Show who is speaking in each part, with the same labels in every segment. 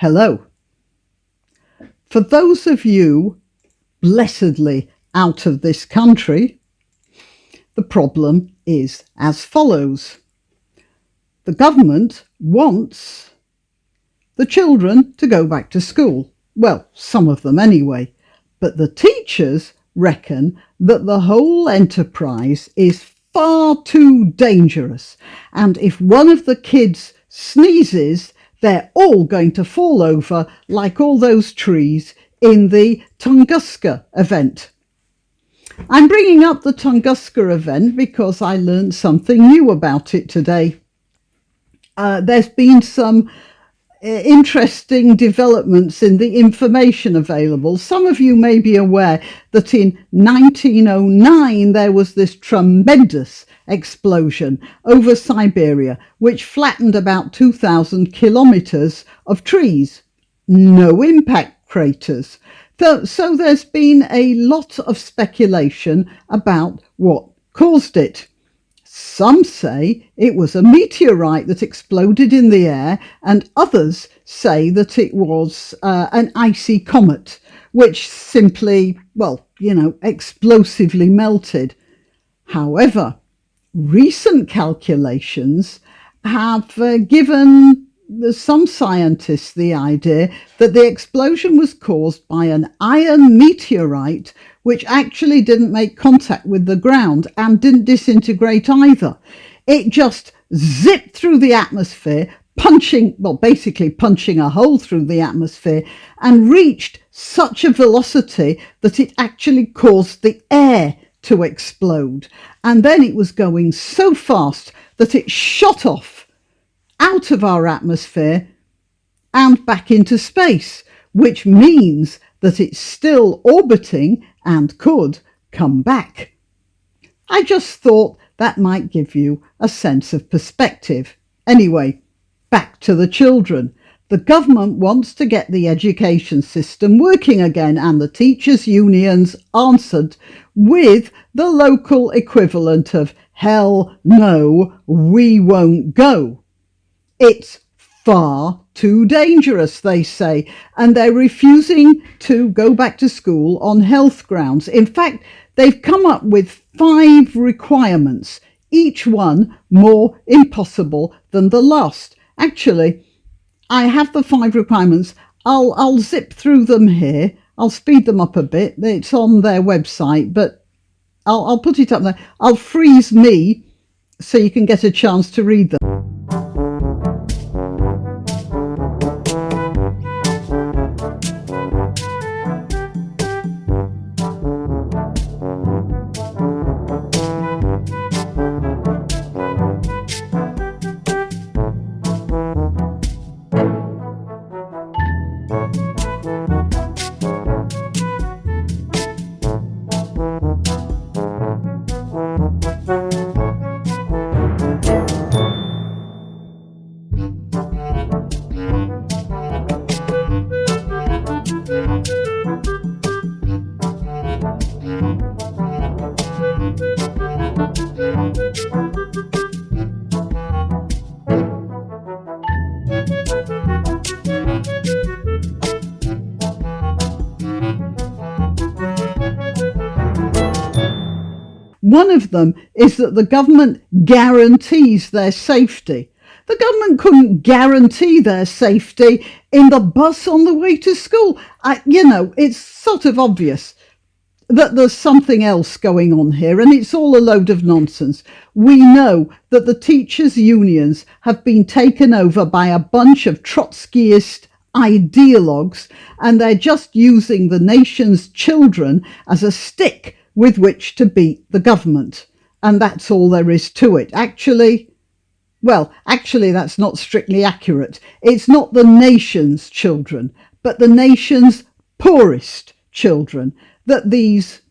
Speaker 1: Hello. For those of you blessedly out of this country, the problem is as follows. The government wants the children to go back to school. Well, some of them anyway. But the teachers reckon that the whole enterprise is far too dangerous. And if one of the kids sneezes, they're all going to fall over like all those trees in the Tunguska event. I'm bringing up the Tunguska event because I learned something new about it today. There's been some interesting developments in the information available. Some of you may be aware that in 1909 there was this tremendous explosion over Siberia which flattened about 2,000 kilometers of trees. No impact craters. So there's been a lot of speculation about what caused it. Some say it was a meteorite that exploded in the air, and others say that it was an icy comet, which simply, explosively melted. However, recent calculations have given some scientists the idea that the explosion was caused by an iron meteorite which actually didn't make contact with the ground and didn't disintegrate either. It just zipped through the atmosphere, punching a hole through the atmosphere, and reached such a velocity that it actually caused the air to explode. And then it was going so fast that it shot off out of our atmosphere and back into space, which means that it's still orbiting and could come back. I just thought that might give you a sense of perspective. Anyway, back to the children. The government wants to get the education system working again, and the teachers' unions answered with the local equivalent of "Hell no, we won't go." It's far too dangerous, they say, and they're refusing to go back to school on health grounds. In fact, they've come up with 5 requirements, each one more impossible than the last. Actually, I have the 5 requirements. I'll zip through them here. I'll speed them up a bit. It's on their website, but I'll put it up there. I'll freeze me so you can get a chance to read them. One of them is that the government guarantees their safety. The government couldn't guarantee their safety in the bus on the way to school. It's sort of obvious that there's something else going on here, and it's all a load of nonsense. We know that the teachers' unions have been taken over by a bunch of Trotskyist ideologues, and they're just using the nation's children as a stick with which to beat the government. And that's all there is to it. Actually, that's not strictly accurate. It's not the nation's children, but the nation's poorest children that these,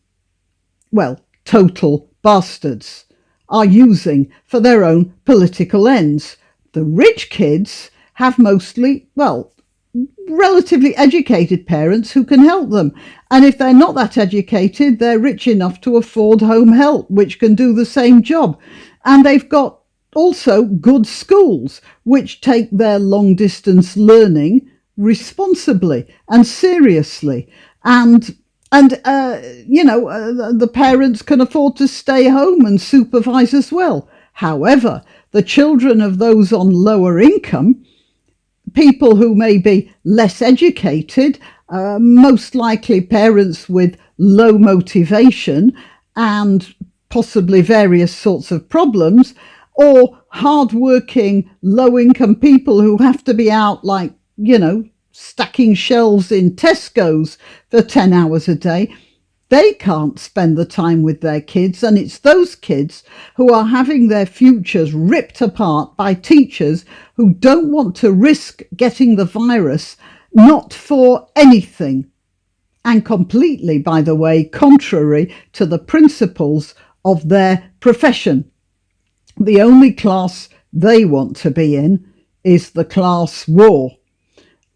Speaker 1: total bastards are using for their own political ends. The rich kids have mostly, relatively educated parents who can help them. And if they're not that educated, they're rich enough to afford home help, which can do the same job. And they've got also good schools, which take their long distance learning responsibly and seriously, and the parents can afford to stay home and supervise as well. However, the children of those on lower income, people who may be less educated, most likely parents with low motivation and possibly various sorts of problems, or hard-working, low-income people who have to be out like, stacking shelves in Tesco's for 10 hours a day, they can't spend the time with their kids, and it's those kids who are having their futures ripped apart by teachers who don't want to risk getting the virus, not for anything, and completely, by the way, contrary to the principles of their profession. The only class they want to be in is the class war.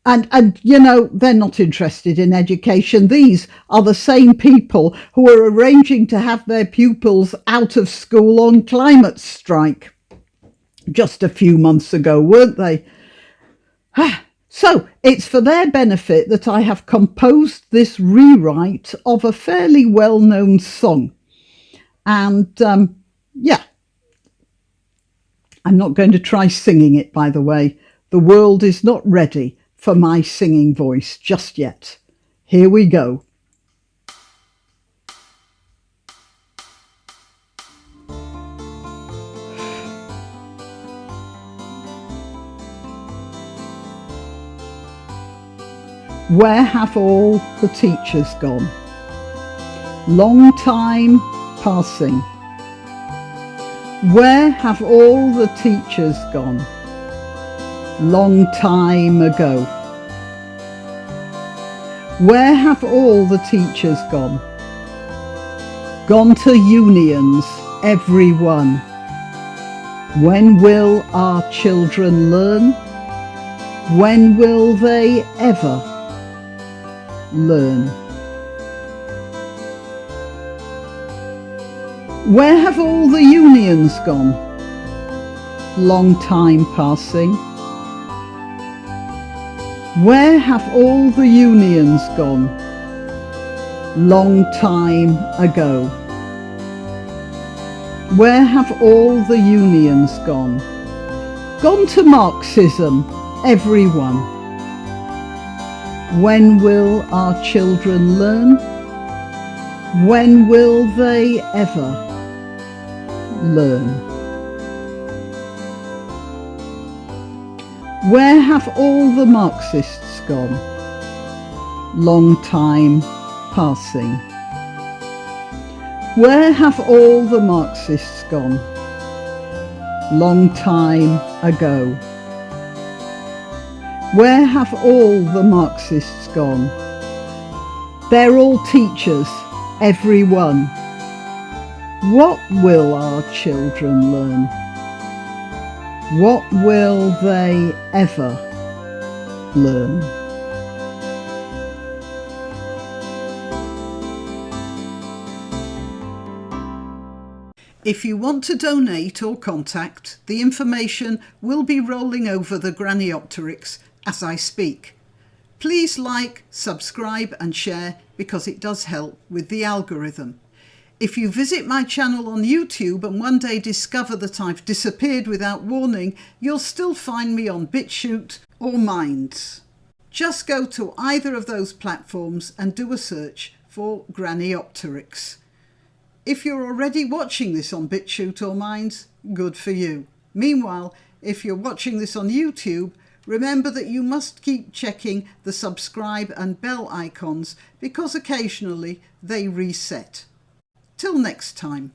Speaker 1: And they're not interested in education. These are the same people who are arranging to have their pupils out of school on climate strike just a few months ago, weren't they? So it's for their benefit that I have composed this rewrite of a fairly well-known song. And I'm not going to try singing it, by the way. The world is not ready for my singing voice just yet. Here we go. Where have all the teachers gone? Long time passing. Where have all the teachers gone? Long time ago. Where have all the teachers gone? Gone to unions, every one. When will our children learn? When will they ever learn? Where have all the unions gone? Long time passing. Where have all the unions gone? Long time ago. Where have all the unions gone? Gone to Marxism, everyone. When will our children learn? When will they ever learn? Where have all the Marxists gone? Long time passing. Where have all the Marxists gone? Long time ago. Where have all the Marxists gone? They're all teachers, every one. What will our children learn? What will they ever learn? If you want to donate or contact, the information will be rolling over the Graniopteryx as I speak. Please like, subscribe and share because it does help with the algorithm. If you visit my channel on YouTube and one day discover that I've disappeared without warning, you'll still find me on BitChute or Minds. Just go to either of those platforms and do a search for Graniopteryx. If you're already watching this on BitChute or Minds, good for you. Meanwhile, if you're watching this on YouTube, remember that you must keep checking the subscribe and bell icons because occasionally they reset. Till next time.